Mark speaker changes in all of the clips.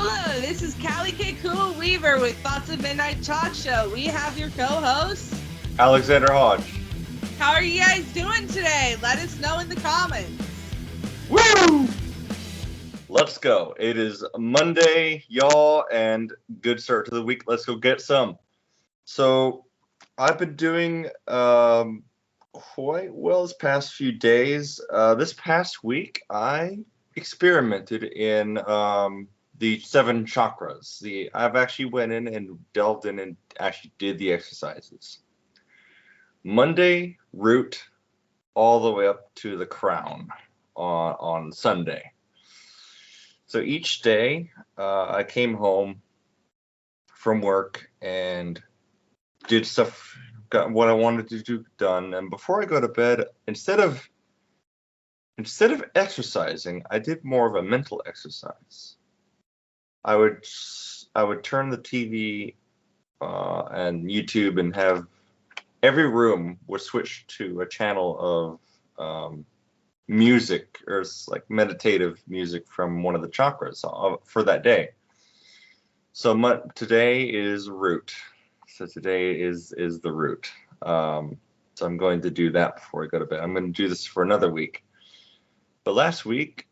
Speaker 1: Hello, this is Callie K. Cool Weaver with Thoughts of Midnight Talk Show. We have your co-host,
Speaker 2: Alexander Hodge.
Speaker 1: How are you guys doing today? Let us know in the comments.
Speaker 2: Woo! Let's go. It is Monday, y'all, and good start to the week. Let's go get some. So, I've been doing quite well this past few days. This past week, I experimented in the 7 chakras. I've actually went in and delved in and actually did the exercises. Monday, root, all the way up to the crown on Sunday. So each day, I came home from work and did stuff, got what I wanted to do done. And before I go to bed, instead of exercising, I did more of a mental exercise. I would turn the TV and YouTube and have every room was switched to a channel of music or like meditative music from one of the chakras for that day. So today is root. So today is the root. So I'm going to do that before I go to bed. I'm going to do this for another week. But last week,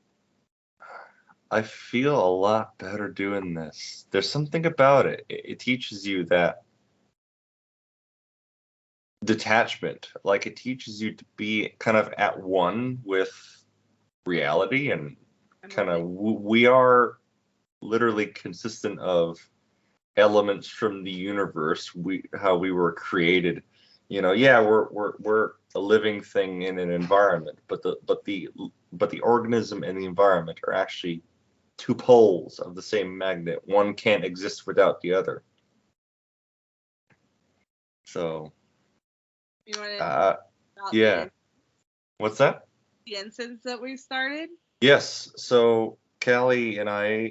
Speaker 2: I feel a lot better doing this. There's something about it. It teaches you that detachment. Like it teaches you to be kind of at one with reality and kind of we are literally consistent of elements from the universe. How we were created. Yeah, we're a living thing in an environment, but the organism and the environment are actually two poles of the same magnet. One can't exist without the other. So, yeah. What's that?
Speaker 1: The incense that we started?
Speaker 2: Yes. So Callie and I,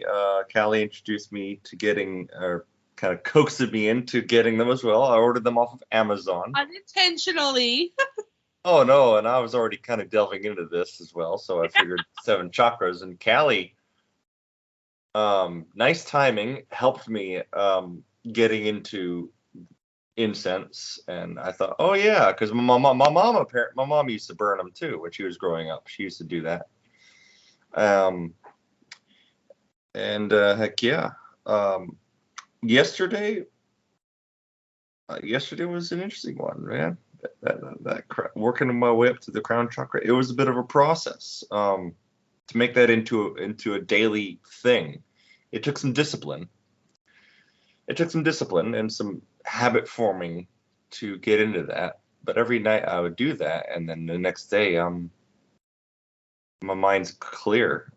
Speaker 2: Callie introduced me to getting, or kind of coaxed me into getting them as well. I ordered them off of Amazon.
Speaker 1: Unintentionally.
Speaker 2: Oh no, and I was already kind of delving into this as well, so I figured 7 chakras. And Callie, nice timing, helped me getting into incense, and I thought, oh yeah, because my mom used to burn them too when she was growing up. She used to do that. Heck yeah. Yesterday was an interesting one, man. Working my way up to the crown chakra, it was a bit of a process. To make that into a daily thing, it took some discipline. And some habit forming to get into that. But every night I would do that, and then the next day, my mind's clear.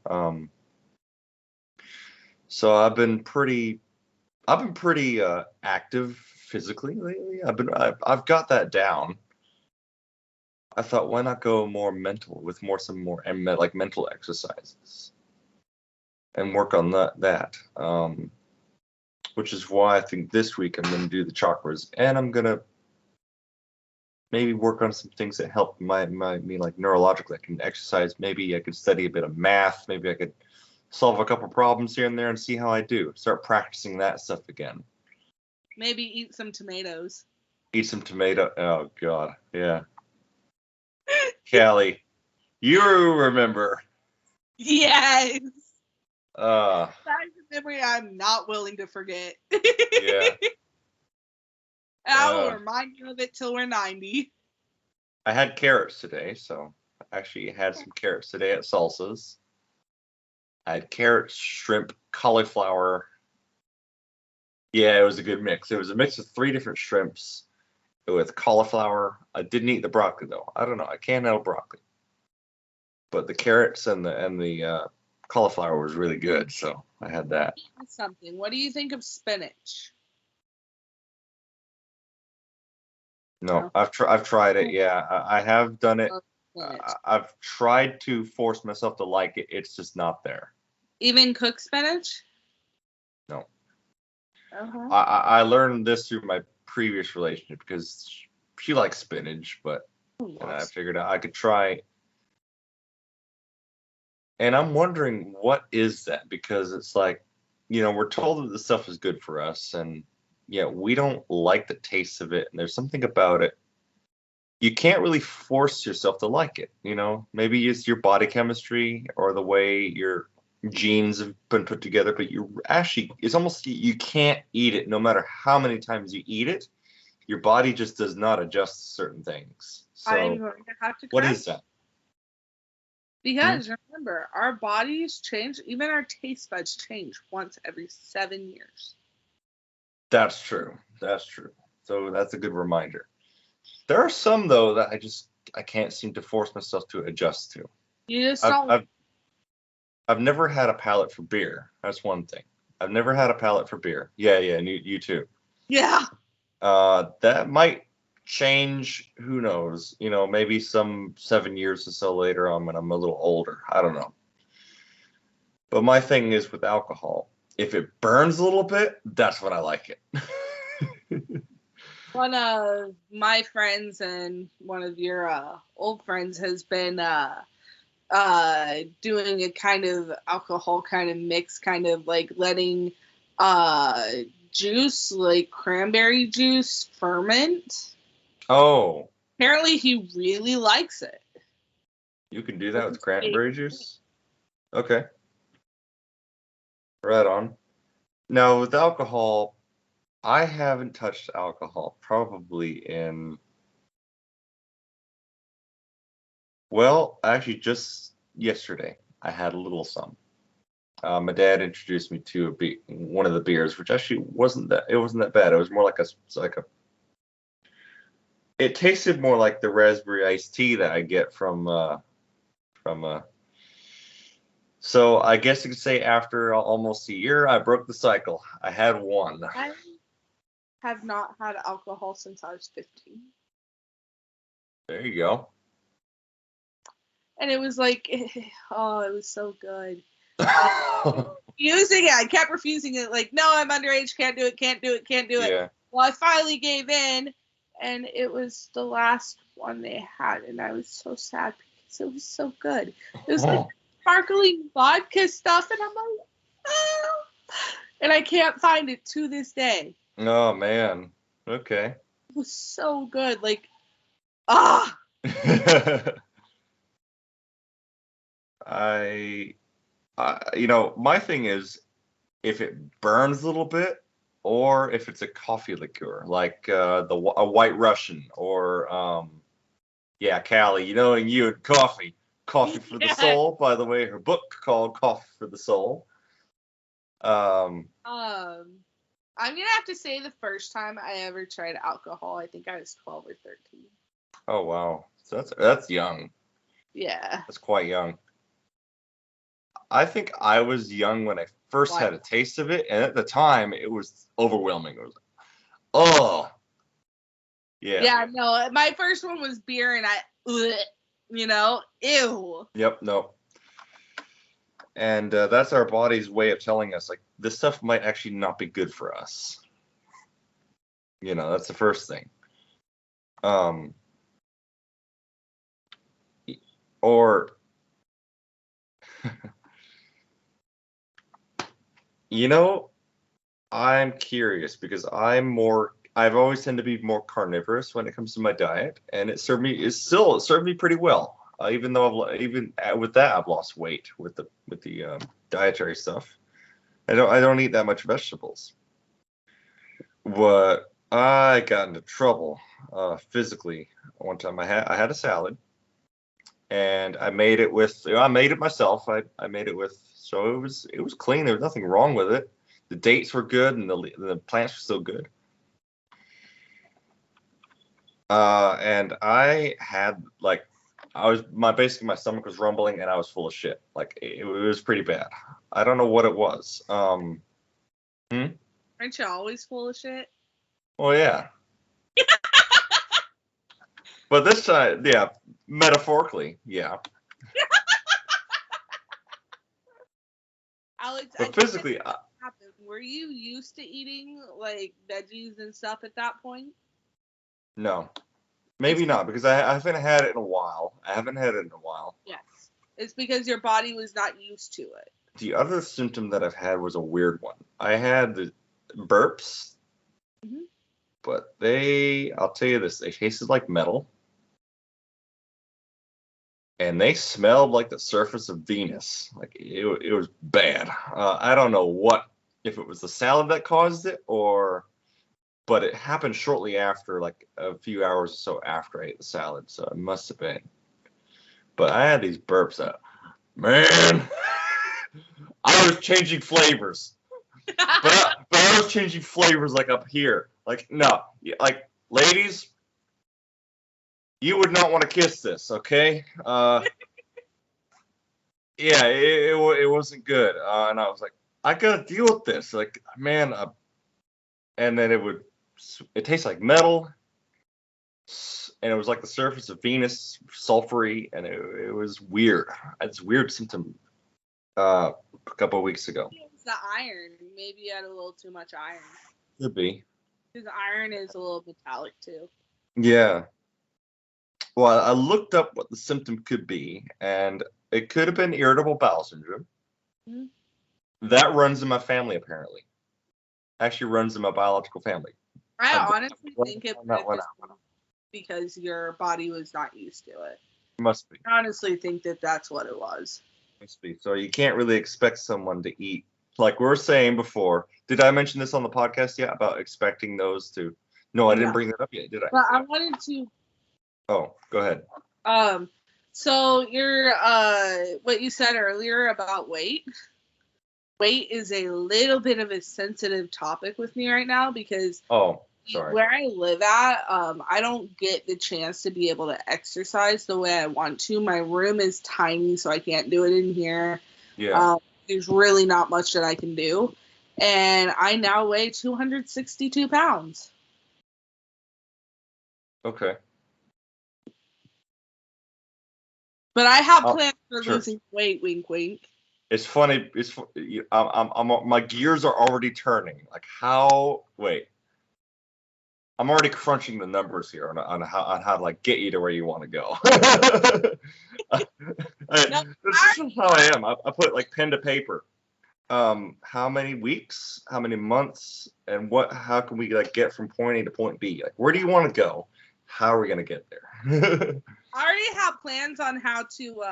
Speaker 2: So I've been pretty active physically lately. I've got that down. I thought, why not go more mental with some more like mental exercises and work on that. Which is why I think this week I'm going to do the chakras, and I'm going to maybe work on some things that help me like neurologically. I can exercise. Maybe I could study a bit of math. Maybe I could solve a couple problems here and there and see how I do. Start practicing that stuff again.
Speaker 1: Maybe eat some tomatoes.
Speaker 2: Eat some tomato. Oh God, yeah. Callie, you remember?
Speaker 1: Yes.
Speaker 2: That's
Speaker 1: a memory I'm not willing to forget.
Speaker 2: Yeah.
Speaker 1: I will remind you of it till we're 90.
Speaker 2: I had carrots today, so I actually had some carrots today at Salsa's. I had carrots, shrimp, cauliflower. Yeah, it was a good mix. It was a mix of 3 different shrimps with cauliflower. I didn't eat the broccoli though. I don't know. I can't handle broccoli. But the carrots and the cauliflower was really good, so I had that.
Speaker 1: Something. What do you think of spinach?
Speaker 2: No, I've tried it. Yeah, I have done it. I've tried to force myself to like it. It's just not there.
Speaker 1: Even cooked spinach?
Speaker 2: No.
Speaker 1: Uh-huh.
Speaker 2: I learned this through my previous relationship because she likes spinach, but and I figured out I could try. And I'm wondering, what is that? Because it's like we're told that this stuff is good for us, and yeah, we don't like the taste of it, and there's something about it. You can't really force yourself to like it, Maybe it's your body chemistry or the way your genes have been put together, but it's almost, you can't eat it no matter how many times you eat it. Your body just does not adjust to certain things.
Speaker 1: I'm
Speaker 2: So
Speaker 1: going to have to
Speaker 2: what
Speaker 1: correct
Speaker 2: is that?
Speaker 1: because remember, our bodies change, even our taste buds change once every 7 years.
Speaker 2: That's true. That's true. So that's a good reminder. There are some though that I can't seem to force myself to adjust to.
Speaker 1: You just don't.
Speaker 2: I've never had a palate for beer. That's one thing. I've never had a palate for beer. Yeah, and you too.
Speaker 1: Yeah.
Speaker 2: That might change. Who knows? Maybe some 7 years or so later on when I'm a little older. I don't know. But my thing is with alcohol, if it burns a little bit, that's when I like it.
Speaker 1: One of my friends and one of your old friends has been doing a kind of alcohol kind of mix, kind of like letting juice, like cranberry juice, ferment.
Speaker 2: Oh.
Speaker 1: Apparently he really likes it.
Speaker 2: You can do that with cranberry juice? Okay. Right on. Now, with alcohol, I haven't touched alcohol probably in, well, actually just yesterday I had a little some. My dad introduced me to one of the beers, which actually wasn't that bad. It was more like it tasted more like the raspberry iced tea that I get from so I guess you could say after almost a year, I broke the cycle. I had one.
Speaker 1: I have not had alcohol since I was 15.
Speaker 2: There you go.
Speaker 1: And it was like, oh, it was so good. Using it, I kept refusing it. Like, no, I'm underage, can't do it.
Speaker 2: Yeah.
Speaker 1: Well, I finally gave in, and it was the last one they had, and I was so sad because it was so good. It was like sparkling vodka stuff, and I'm like, oh, and I can't find it to this day.
Speaker 2: Oh man. Okay.
Speaker 1: It was so good, like,
Speaker 2: My thing is, if it burns a little bit, or if it's a coffee liqueur, like a White Russian, or Callie, and you and Coffee for the Soul. By the way, her book called Coffee for the Soul.
Speaker 1: I'm gonna have to say the first time I ever tried alcohol, I think I was 12 or 13.
Speaker 2: Oh wow, so that's young.
Speaker 1: Yeah.
Speaker 2: That's quite young. I think I was young when I first had a taste of it, and at the time it was overwhelming. It was like, oh. Yeah.
Speaker 1: Yeah, no, my first one was beer, and ew.
Speaker 2: Yep, no. And that's our body's way of telling us, like, this stuff might actually not be good for us. That's the first thing. Or, I'm curious because I've always tended to be more carnivorous when it comes to my diet, and it served me pretty well. Even though with that I've lost weight with the dietary stuff. I don't eat that much vegetables. What I got into trouble physically one time. I had a salad, and I made it myself. I made it with, so it was clean. There was nothing wrong with it. The dates were good, and the plants were still good. And I had basically my stomach was rumbling, and I was full of shit. Like it was pretty bad. I don't know what it was.
Speaker 1: Aren't you always full of shit?
Speaker 2: Well, yeah. But this time, yeah, metaphorically, yeah.
Speaker 1: Alex,
Speaker 2: but physically,
Speaker 1: were you used to eating like veggies and stuff at that point?
Speaker 2: No, maybe not, because I haven't had it in a while.
Speaker 1: Yes, it's because your body was not used to it.
Speaker 2: The other symptom that I've had was a weird one. I had the burps,
Speaker 1: Mhm.
Speaker 2: but I'll tell you this, they tasted like metal. And they smelled like the surface of Venus. Like it was bad. I don't know if it was the salad that caused it but it happened shortly after, like a few hours or so after I ate the salad. So it must have been. But I had these burps that, man, I was changing flavors. But I was changing flavors like up here. Like, no, like, ladies, you would not want to kiss this, okay? Yeah, it wasn't good. And I was like, I gotta deal with this. Like, man, and then it tastes like metal, and it was like the surface of Venus, sulfury, and it was weird. It's a weird symptom. A couple of weeks ago.
Speaker 1: It was the iron. Maybe you had a little too much iron.
Speaker 2: Could be.
Speaker 1: Because iron is a little metallic too.
Speaker 2: Yeah. Well, I looked up what the symptom could be, and it could have been irritable bowel syndrome. Mm-hmm. That runs in my family, apparently. Actually runs in my biological family.
Speaker 1: I honestly think it was because your body was not used to it.
Speaker 2: Must be.
Speaker 1: I honestly think that's what it was.
Speaker 2: Must be. So you can't really expect someone to eat. Like we were saying before, did I mention this on the podcast yet about expecting those to? No, I didn't bring that up yet, did I?
Speaker 1: But I wanted to.
Speaker 2: Oh, go ahead.
Speaker 1: So your what you said earlier about weight. Weight is a little bit of a sensitive topic with me right now because where I live at, I don't get the chance to be able to exercise the way I want to. My room is tiny, so I can't do it in here.
Speaker 2: Yeah.
Speaker 1: There's really not much that I can do. And I now weigh 262 pounds.
Speaker 2: Okay.
Speaker 1: But I have plans for losing weight, wink, wink.
Speaker 2: It's funny. My gears are already turning. Like how? Wait. I'm already crunching the numbers here on how to like get you to where you want to go. This is how I am. I put like pen to paper. How many weeks? How many months? And how can we like get from point A to point B? Like where do you want to go? How are we gonna get there?
Speaker 1: I already have plans on how to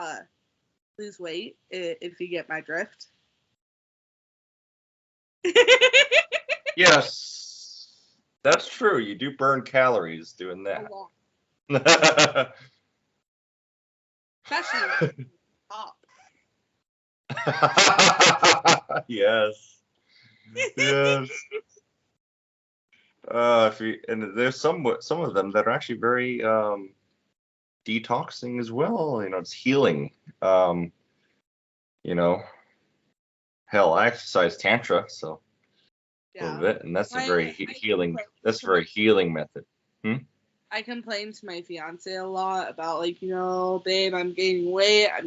Speaker 1: lose weight, if you get my drift.
Speaker 2: Yes, that's true. You do burn calories doing that.
Speaker 1: Especially top.
Speaker 2: Yes. Yes. And there's some of them that are actually very detoxing as well. You know, it's healing. You know, hell, I exercise tantra, so a little bit, and that's a very healing. That's a very healing method.
Speaker 1: I complain to my fiance a lot about like, babe, I'm gaining weight. I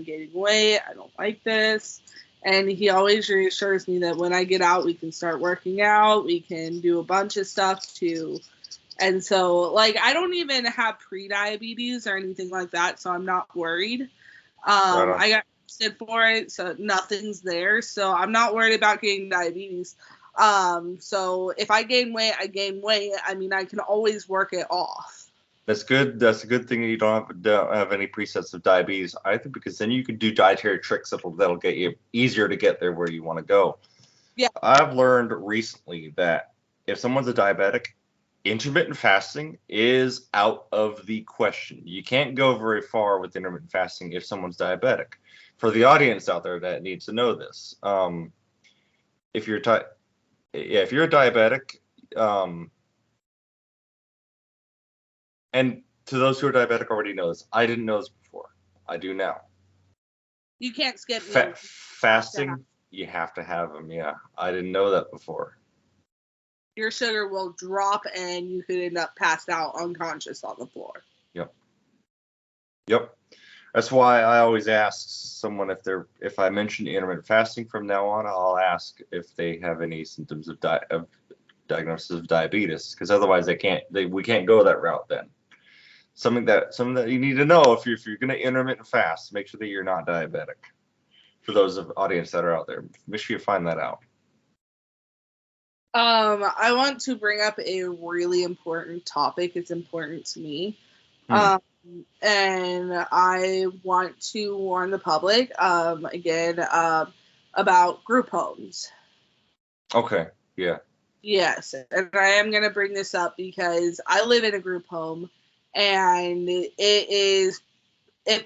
Speaker 1: don't like this. And he always reassures me that when I get out, we can start working out. We can do a bunch of stuff too. And so, like, I don't even have pre-diabetes or anything like that, so I'm not worried. I got tested for it, so nothing's there. So I'm not worried about getting diabetes. So if I gain weight, I gain weight. I mean, I can always work it off.
Speaker 2: That's good. That's a good thing that you don't have any presets of diabetes either, because then you can do dietary tricks that'll get you easier to get there where you want to go.
Speaker 1: Yeah.
Speaker 2: I've learned recently that if someone's a diabetic, intermittent fasting is out of the question. You can't go very far with intermittent fasting if someone's diabetic. For the audience out there that needs to know this, if you're a diabetic, and to those who are diabetic already know this, I didn't know this before. I do now.
Speaker 1: You can't skip
Speaker 2: fasting. You have to have them. Yeah, I didn't know that before.
Speaker 1: Your sugar will drop and you could end up passed out unconscious on the floor.
Speaker 2: Yep. That's why I always ask someone if I mention intermittent fasting from now on, I'll ask if they have any symptoms of diagnosis of diabetes, because otherwise we can't go that route then. Something that you need to know if you're going to intermittent fast, make sure that you're not diabetic. For those of audience that are out there, make sure you find that out.
Speaker 1: I want to bring up a really important topic. It's important to me. And I want to warn the public, again, about group homes.
Speaker 2: Okay, yeah.
Speaker 1: Yes, and I am going to bring this up because I live in a group home, and it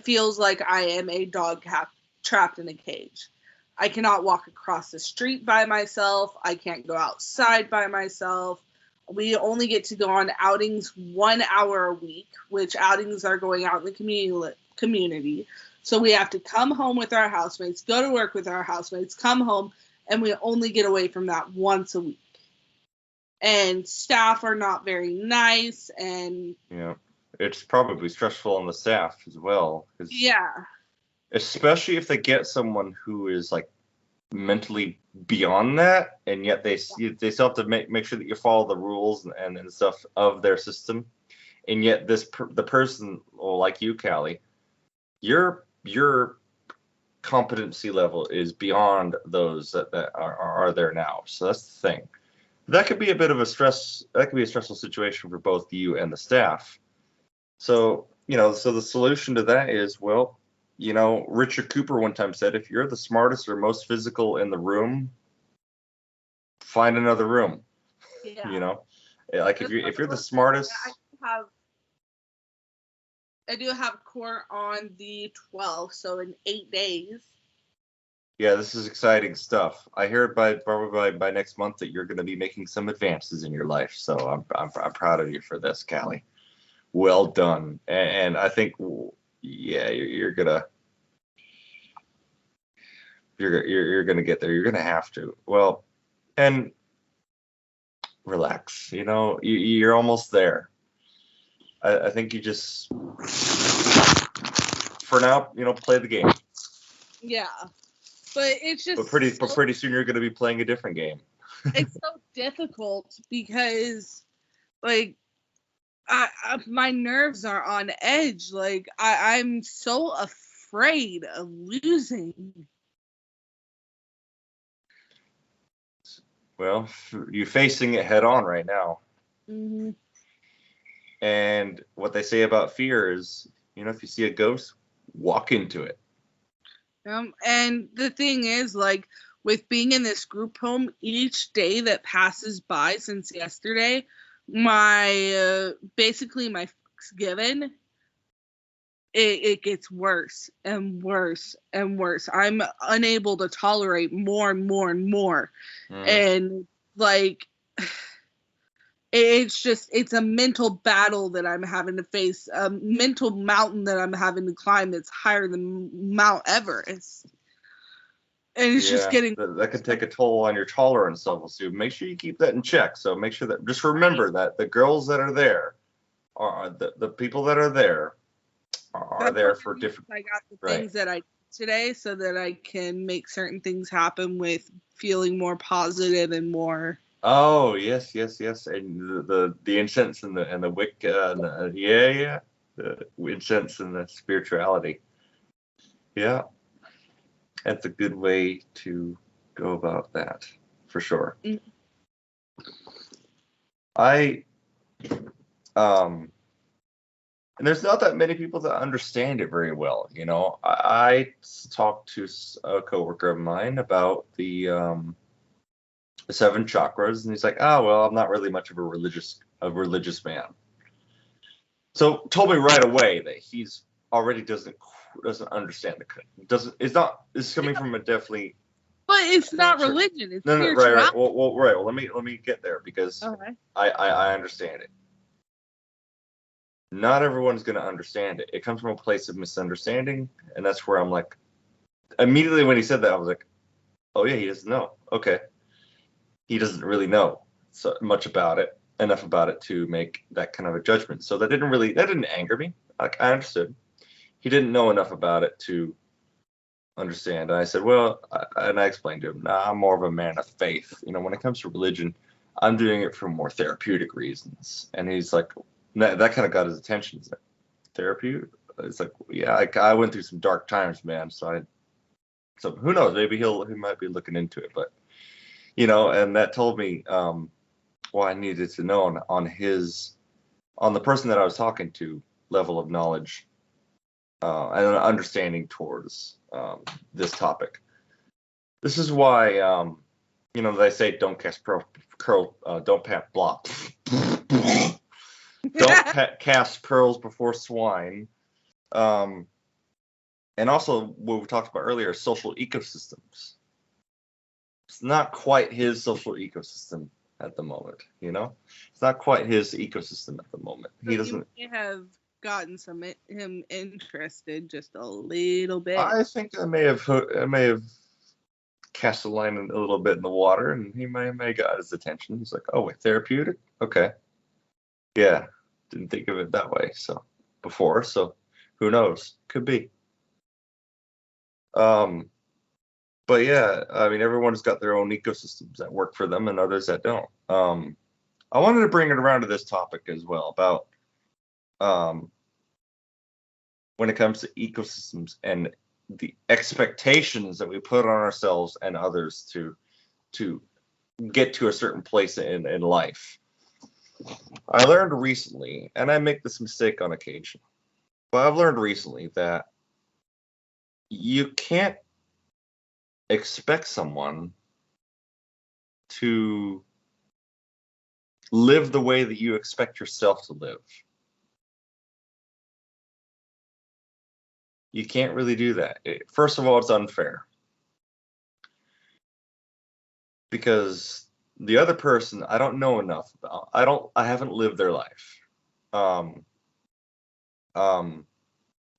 Speaker 1: feels like I am a dog trapped in a cage. I cannot walk across the street by myself. I can't go outside by myself. We only get to go on outings 1 hour a week, which outings are going out in the community. So we have to come home with our housemates, go to work with our housemates, come home, and we only get away from that once a week. And staff are not very nice, and
Speaker 2: yeah, it's probably stressful on the staff as well.
Speaker 1: Yeah.
Speaker 2: Especially if they get someone who is like mentally beyond that, and yet they still have to make sure that you follow the rules and stuff of their system, and yet the person, well, like you, Callie, your competency level is beyond those that are there now. So that's the thing. That could be a bit of a stressful situation for both you and the staff. So so the solution to that is, well, Richard Cooper one time said, if you're the smartest or most physical in the room, find another room.
Speaker 1: Yeah.
Speaker 2: Like if you're the smartest.
Speaker 1: I do have court on the 12th, so in 8 days.
Speaker 2: Yeah, this is exciting stuff. I hear probably by next month that you're going to be making some advances in your life. So I'm proud of you for this, Callie. Well done. And I think, yeah, you're gonna get there. You're gonna have to. Well, and relax. You're almost there. I think you just, for now, play the game.
Speaker 1: Yeah, but it's just.
Speaker 2: But pretty soon you're gonna be playing a different game.
Speaker 1: It's so difficult because, like, my nerves are on edge. Like, I'm so afraid of losing.
Speaker 2: Well, you're facing it head on right now.
Speaker 1: Mm-hmm.
Speaker 2: And what they say about fear is, if you see a ghost, walk into it.
Speaker 1: And the thing is, like, with being in this group home, each day that passes by since yesterday, basically my Thanksgiving, it gets worse and worse and worse. I'm unable to tolerate more and more and more. And, like, it's a mental battle that I'm having to face, a mental mountain that I'm having to climb that's higher than Mount Everest. And it's just getting.
Speaker 2: That could take a toll on your tolerance level, so make sure you keep that in check. So make sure that, just remember that the girls that are there, are the people that are there there for different.
Speaker 1: I got the things that I did today so that I can make certain things happen with feeling more positive and more.
Speaker 2: Oh, yes, and the incense and the wick, the incense and the spirituality. Yeah, that's a good way to go about that, for sure. And there's not that many people that understand it very well. I talked to a coworker of mine about the 7 chakras, and he's like, "Oh, well, I'm not really much of a religious man." So told me right away that he's already doesn't understand it's coming from a definitely.
Speaker 1: But it's not religion. It's spirituality.
Speaker 2: Right. Well, let me get there, because I understand it. Not everyone's going to understand it. It comes from a place of misunderstanding, and that's where I'm like, immediately when he said that, I was like, oh yeah, he doesn't know. Okay. He doesn't really know so much about it, enough about it to make that kind of a judgment. So that didn't anger me. Like, I understood. He didn't know enough about it to understand. And I said, well, and I explained to him, nah, I'm more of a man of faith. When it comes to religion, I'm doing it for more therapeutic reasons. And he's like, that kind of got his attention. He's like, therapeutic? It's like, yeah, I went through some dark times, man. So So who knows? Maybe he might be looking into it. But and that told me what I needed to know on the person that I was talking to, level of knowledge and an understanding towards this topic. This is why they say don't cast cast pearls before swine. And also what we talked about earlier, social ecosystems. It's not quite his social ecosystem at the moment, It's not quite his ecosystem at the moment. He doesn't.
Speaker 1: You may have gotten him interested just a little bit.
Speaker 2: I think I may have cast a line a little bit in the water, and he may have got his attention. He's like, oh wait, therapeutic? Okay. Yeah. Didn't think of it that way. So who knows? Could be. But yeah, I mean, everyone's got their own ecosystems that work for them and others that don't. I wanted to bring it around to this topic as well about when it comes to ecosystems and the expectations that we put on ourselves and others to get to a certain place in life. I learned recently, and I make this mistake on occasion, but I've learned recently that you can't expect someone to live the way that you expect yourself to live. You can't really do that. First of all, it's unfair. Because the other person, I don't know enough about. I haven't lived their life.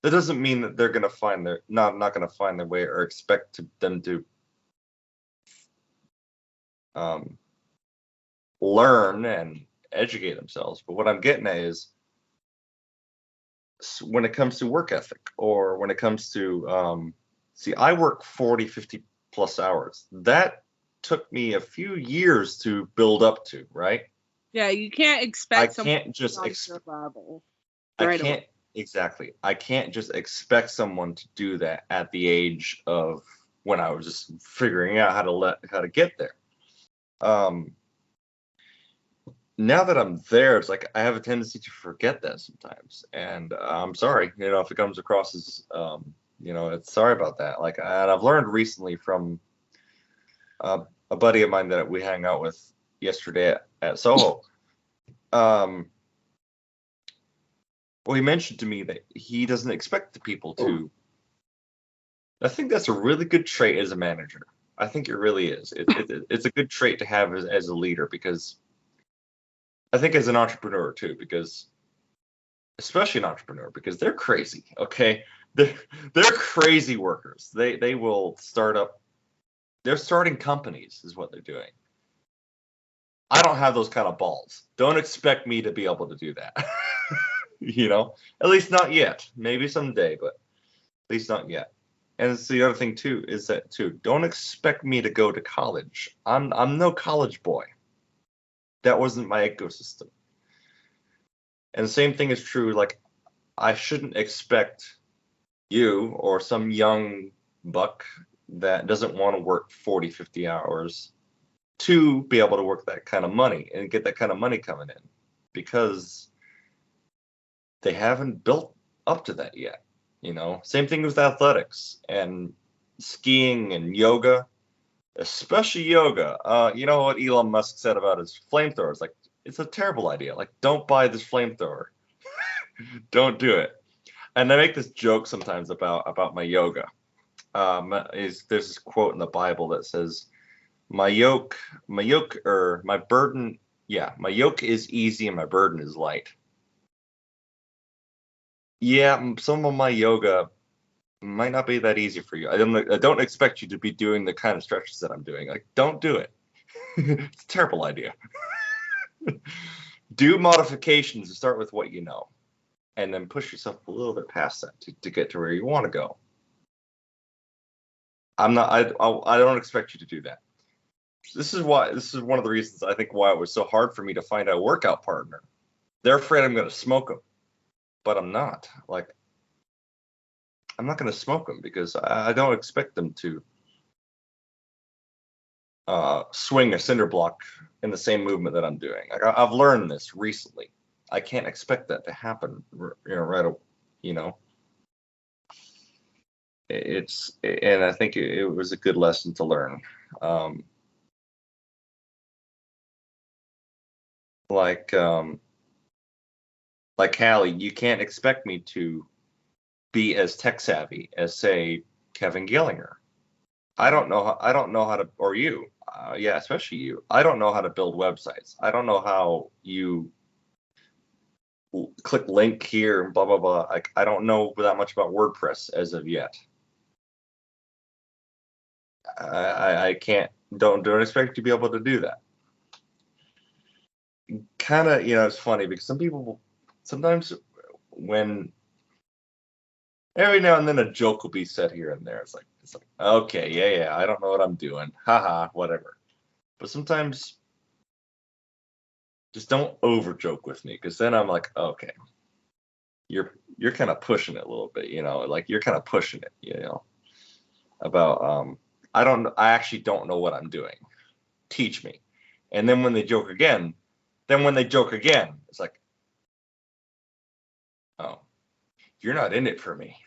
Speaker 2: That doesn't mean that they're gonna find not gonna find their way or expect them to learn and educate themselves. But what I'm getting at is when it comes to work ethic, or when it comes to I work 40, 50 plus hours. That took me a few years to build up to, right?
Speaker 1: Yeah, you can't expect
Speaker 2: I can't just
Speaker 1: level.
Speaker 2: Exactly. I can't just expect someone to do that at the age of when I was just figuring out how to get there. Now that I'm there, it's like I have a tendency to forget that sometimes, and I'm sorry, if it comes across as, it's sorry about that. Like, and I've learned recently from a buddy of mine that we hang out with yesterday at Soho. Well, he mentioned to me that he doesn't expect the people to. I think that's a really good trait as a manager. I think it really is. It's a good trait to have as a leader, because I think as an entrepreneur too, because especially an entrepreneur, because they're crazy. Okay, they're crazy workers. They will start up. They're starting companies, is what they're doing. I don't have those kind of balls. Don't expect me to be able to do that. At least not yet. Maybe someday, but at least not yet. And it's the other thing too, is that too, don't expect me to go to college. I'm no college boy. That wasn't my ecosystem. And the same thing is true, like, I shouldn't expect you or some young buck that doesn't want to work 40, 50 hours to be able to work that kind of money and get that kind of money coming in, because they haven't built up to that yet. Same thing with athletics and skiing and yoga, especially yoga. You know what Elon Musk said about his flamethrowers? Like, it's a terrible idea. Like, don't buy this flamethrower. Don't do it. And I make this joke sometimes about my yoga. There's this quote in the Bible that says, my yoke is easy and my burden is light. Yeah, some of my yoga might not be that easy for you. I don't expect you to be doing the kind of stretches that I'm doing. Like, don't do it. It's a terrible idea. Do modifications to start with what you know, and then push yourself a little bit past that to get to where you want to go. I don't expect you to do that. This is one of the reasons I think why it was so hard for me to find a workout partner. They're afraid I'm going to smoke them, but I'm not. Like, I'm not going to smoke them because I don't expect them to swing a cinder block in the same movement that I'm doing. Like I've learned this recently. I can't expect that to happen, you know. And I think it was a good lesson to learn. Like Hallie, you can't expect me to be as tech savvy as, say, Kevin Gillinger. I don't know how to, or you, yeah, especially you. I don't know how to build websites. I don't know how you click link here and blah blah blah. I don't know that much about WordPress as of yet. I can't. Don't expect to be able to do that. Kind of, it's funny because sometimes when every now and then a joke will be said here and there. It's like okay, yeah, I don't know what I'm doing, haha, whatever. But sometimes just don't over joke with me, because then I'm like, okay, you're kind of pushing it a little bit, like you're kind of pushing it, about I actually don't know what I'm doing. Teach me. And then when they joke again, it's like, oh, you're not in it for me.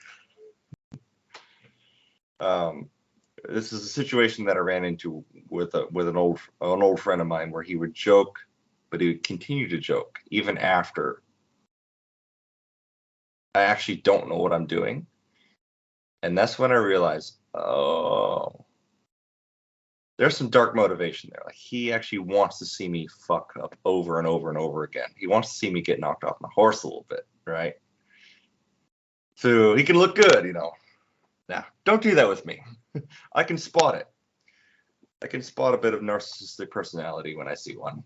Speaker 2: This is a situation that I ran into with an old friend of mine, where he would joke, but he would continue to joke even after I actually don't know what I'm doing. And that's when I realized, oh, there's some dark motivation there. Like, he actually wants to see me fuck up over and over and over again. He wants to see me get knocked off my horse a little bit, right? So he can look good, Now, don't do that with me. I can spot it. I can spot a bit of narcissistic personality when I see one.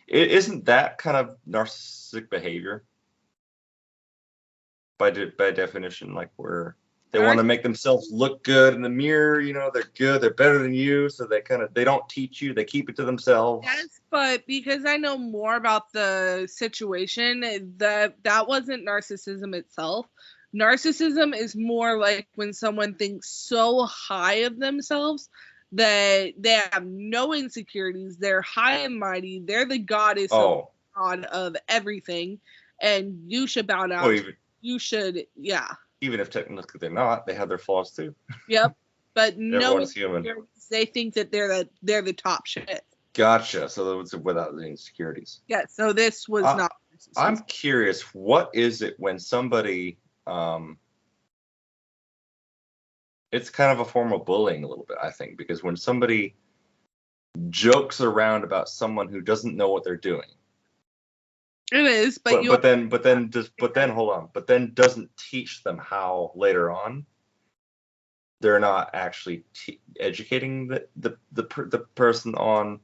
Speaker 2: Isn't that kind of narcissistic behavior by definition? Like, where they want to make themselves look good in the mirror, they're good, they're better than you, so they don't teach you, they keep it to themselves.
Speaker 1: Yes, but because I know more about the situation, that wasn't narcissism itself. Narcissism is more like when someone thinks so high of themselves that they have no insecurities, they're high and mighty, they're the goddess god of everything, and you should bow down. You should, yeah.
Speaker 2: Even if technically they're not, they have their flaws too.
Speaker 1: Yep, but no,
Speaker 2: human.
Speaker 1: They think that they're the top shit.
Speaker 2: Gotcha. So it's without the insecurities.
Speaker 1: Yeah. So this was not.
Speaker 2: I'm curious. What is it when somebody? It's kind of a form of bullying a little bit, I think, because when somebody jokes around about someone who doesn't know what they're doing.
Speaker 1: It is, but
Speaker 2: then doesn't teach them how later on. They're not actually educating the person on.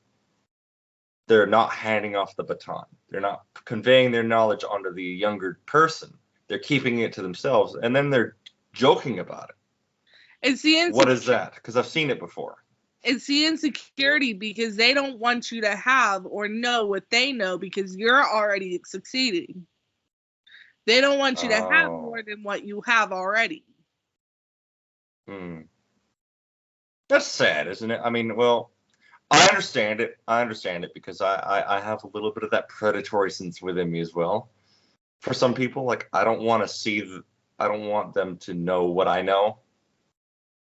Speaker 2: They're not handing off the baton. They're not conveying their knowledge onto the younger person. They're keeping it to themselves, and then they're joking about it.
Speaker 1: It's the
Speaker 2: what is that? Because I've seen it before.
Speaker 1: It's the insecurity, because they don't want you to have or know what they know, because you're already succeeding. They don't want you to have more than what you have already.
Speaker 2: That's sad, isn't it? I mean, well, I understand it because I have a little bit of that predatory sense within me as well. For some people, like, I don't want them to know what I know.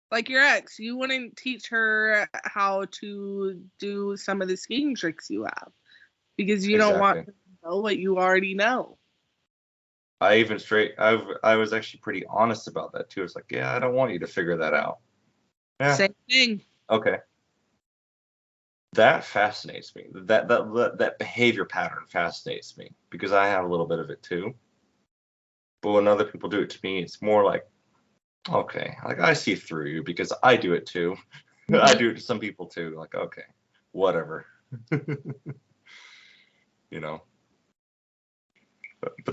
Speaker 1: Like your ex, you wouldn't teach her how to do some of the skiing tricks you have, because you don't want her to know what you already know.
Speaker 2: I was actually pretty honest about that too. It's like, yeah, I don't want you to figure that out. Yeah.
Speaker 1: Same thing.
Speaker 2: Okay. That fascinates me. That behavior pattern fascinates me, because I have a little bit of it too. But when other people do it to me, it's more like, okay, like, I see through you, because I do it too. I do it to some people too. Like, okay, whatever. But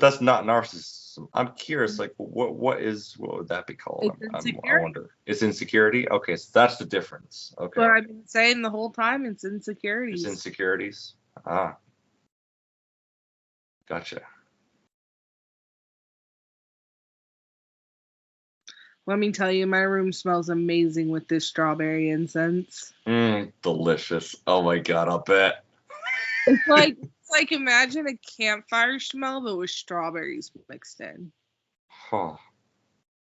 Speaker 2: that's not narcissism. I'm curious, like, what would that be called? I wonder. It's insecurity? Okay, so that's the difference. Okay.
Speaker 1: But I've been saying the whole time, it's insecurities.
Speaker 2: It's insecurities? Gotcha.
Speaker 1: Let me tell you, my room smells amazing with this strawberry incense.
Speaker 2: Delicious. Oh my god, I'll bet.
Speaker 1: It's like imagine a campfire smell, but with strawberries mixed in.
Speaker 2: Huh.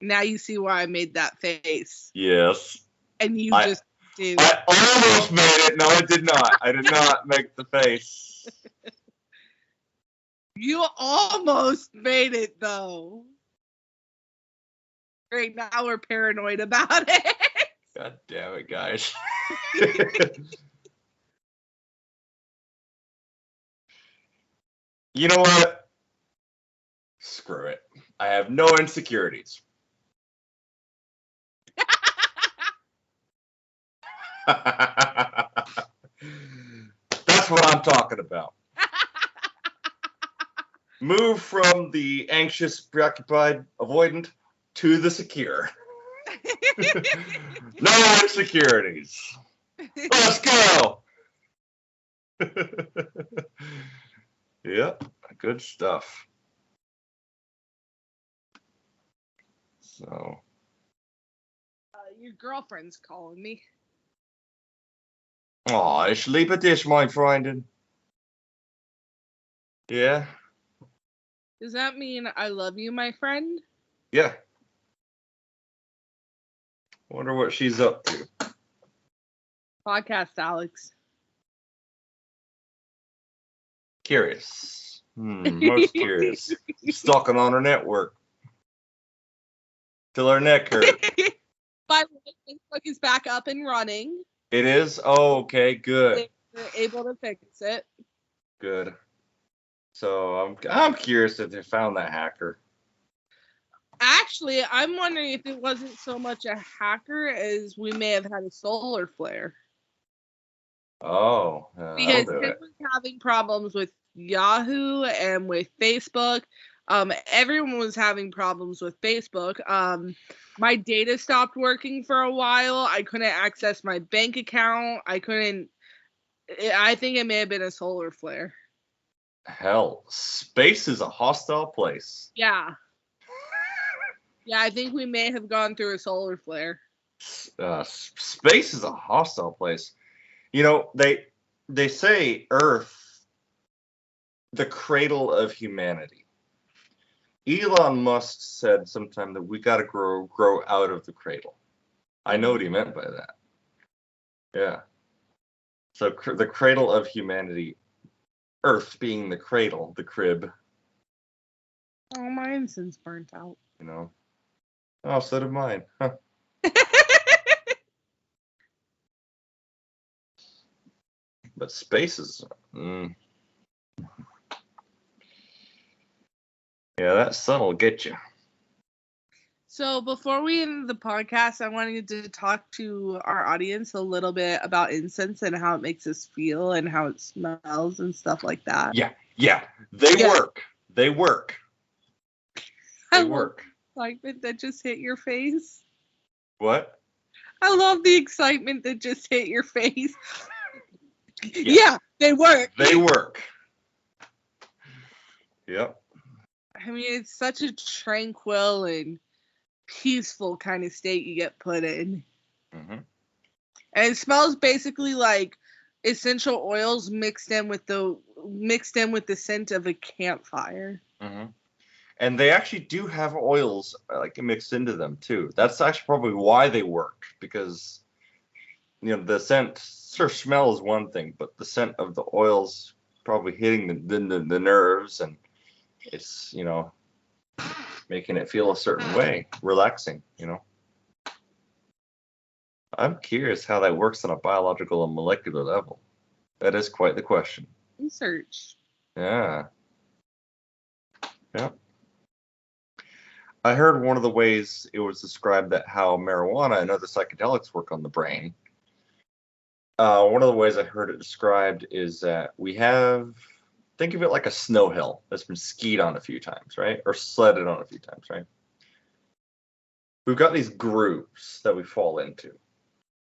Speaker 1: Now you see why I made that face.
Speaker 2: Yes.
Speaker 1: And you just did.
Speaker 2: I almost made it. No, I did not. I did not make the face.
Speaker 1: You almost made it, though. Great, now we're paranoid about it.
Speaker 2: God damn it, guys. You know what? Screw it. I have no insecurities. That's what I'm talking about. Move from the anxious, preoccupied, avoidant to the secure. No insecurities. Let's go. Yep, good stuff. So.
Speaker 1: Your girlfriend's calling me.
Speaker 2: Oh, ich liebe dich, mein Freundin. Yeah.
Speaker 1: Does that mean I love you, my friend?
Speaker 2: Yeah. Wonder what she's up to.
Speaker 1: Podcast, Alex.
Speaker 2: Curious. Most curious. Stalking on her network. Till her neck hurt.
Speaker 1: By the way, Facebook is back up and running.
Speaker 2: It is? Oh, okay, good.
Speaker 1: They're able to fix it.
Speaker 2: Good. So I'm curious if they found that hacker.
Speaker 1: Actually, I'm wondering if it wasn't so much a hacker as we may have had a solar flare.
Speaker 2: Oh,
Speaker 1: because Tim was having problems with Yahoo and with Facebook. Everyone was having problems with Facebook. My data stopped working for a while. I couldn't access my bank account. I think it may have been a solar flare.
Speaker 2: Hell, space is a hostile place.
Speaker 1: Yeah. Yeah, I think we may have gone through a solar flare.
Speaker 2: Space is a hostile place. You know, they say Earth, the cradle of humanity. Elon Musk said sometime that we got to grow out of the cradle. I know what he meant by that. Yeah. So the cradle of humanity, Earth being the cradle, the crib.
Speaker 1: Oh, my incense burnt out.
Speaker 2: You know. Oh, so did mine. Huh. But space is. Yeah, that sun will get you.
Speaker 1: So before we end the podcast, I wanted to talk to our audience a little bit about incense and how it makes us feel and how it smells and stuff like that.
Speaker 2: Yeah. They work. They work. They work.
Speaker 1: Excitement that just hit your face.
Speaker 2: What?
Speaker 1: I love the excitement that just hit your face. Yeah, they work.
Speaker 2: They work. Yep.
Speaker 1: I mean, it's such a tranquil and peaceful kind of state you get put in.
Speaker 2: Mm-hmm.
Speaker 1: And it smells basically like essential oils mixed in with the scent of a campfire.
Speaker 2: Mm-hmm. And they actually do have oils like mixed into them too. That's actually probably why they work, because the scent smell is one thing, but the scent of the oils probably hitting the nerves, and it's making it feel a certain way, relaxing. I'm curious how that works on a biological and molecular level. That is quite the question.
Speaker 1: Research.
Speaker 2: Yeah. I heard one of the ways it was described that how marijuana and other psychedelics work on the brain. One of the ways I heard it described is that we have, think of it like a snow hill that's been skied on a few times, right? Or sledded on a few times, right? We've got these grooves that we fall into.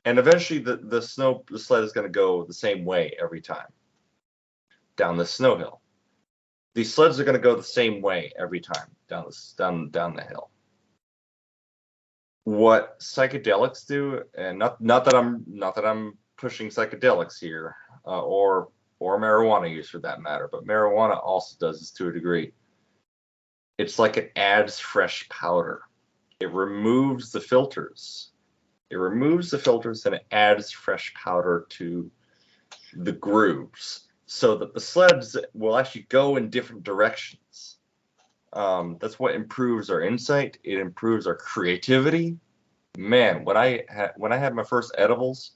Speaker 2: And eventually the sled is going to go the same way every time down the snow hill. These sleds are going to go the same way every time down the hill. what psychedelics do, and not that I'm pushing psychedelics here, or marijuana use for that matter, but marijuana also does this to a degree. It's like it adds fresh powder. It removes the filters. And it adds fresh powder to the grooves so that the sleds will actually go in different directions. That's what improves our insight. It improves our creativity. Man, when I had my first edibles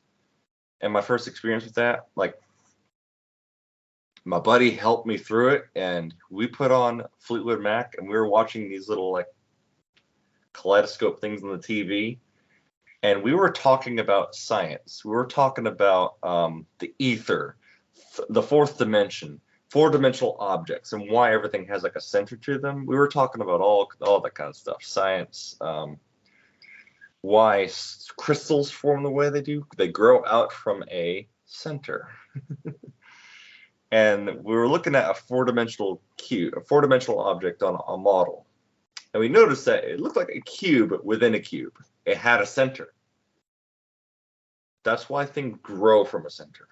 Speaker 2: and my first experience with that, like, my buddy helped me through it, and we put on Fleetwood Mac, and we were watching these little like kaleidoscope things on the TV, and we were talking about science. We were talking about the ether, the fourth dimension, four-dimensional objects, and why everything has like a center to them. We were talking about all that kind of stuff, science, why crystals form the way they do. They grow out from a center. And we were looking at a four-dimensional object on a model. And we noticed that it looked like a cube within a cube. It had a center. That's why things grow from a center.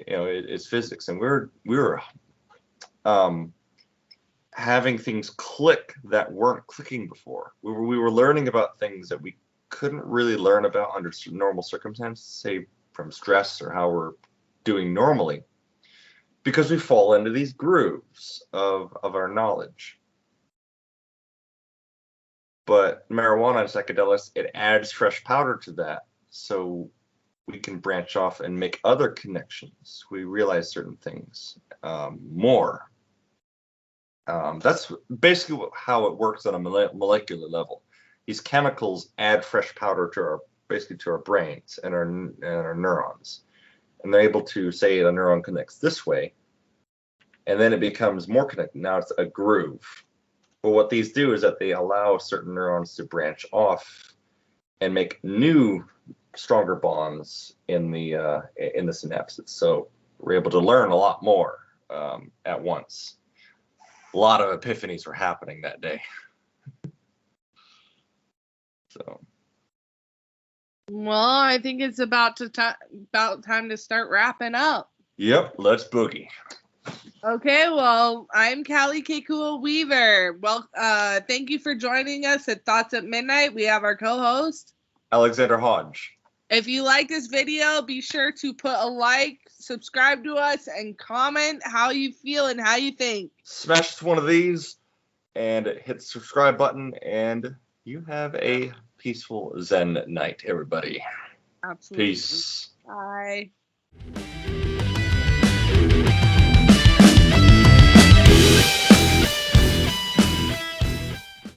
Speaker 2: You know, it's physics. And we were having things click that weren't clicking before. We were learning about things that we couldn't really learn about under normal circumstances, say from stress or how we're doing normally, because we fall into these grooves of our knowledge. But marijuana and psychedelics, it adds fresh powder to that, so we can branch off and make other connections. We realize certain things more. That's basically how it works on a molecular level. These chemicals add fresh powder to our brains and our neurons. And they're able to say a neuron connects this way, and then it becomes more connected. Now it's a groove. But what these do is that they allow certain neurons to branch off and make new, stronger bonds in the synapses. So we're able to learn a lot more at once. A lot of epiphanies were happening that day. So.
Speaker 1: Well, I think it's about time to start wrapping up.
Speaker 2: Yep, let's boogie.
Speaker 1: Okay, well, I'm Callie Kekua Weaver. Well, thank you for joining us at Thoughts at Midnight. We have our co-host,
Speaker 2: Alexander Hodge.
Speaker 1: If you like this video, be sure to put a like, subscribe to us, and comment how you feel and how you think.
Speaker 2: Smash one of these and hit the subscribe button, and you have a peaceful Zen night, everybody.
Speaker 1: Absolutely.
Speaker 2: Peace.
Speaker 1: Bye.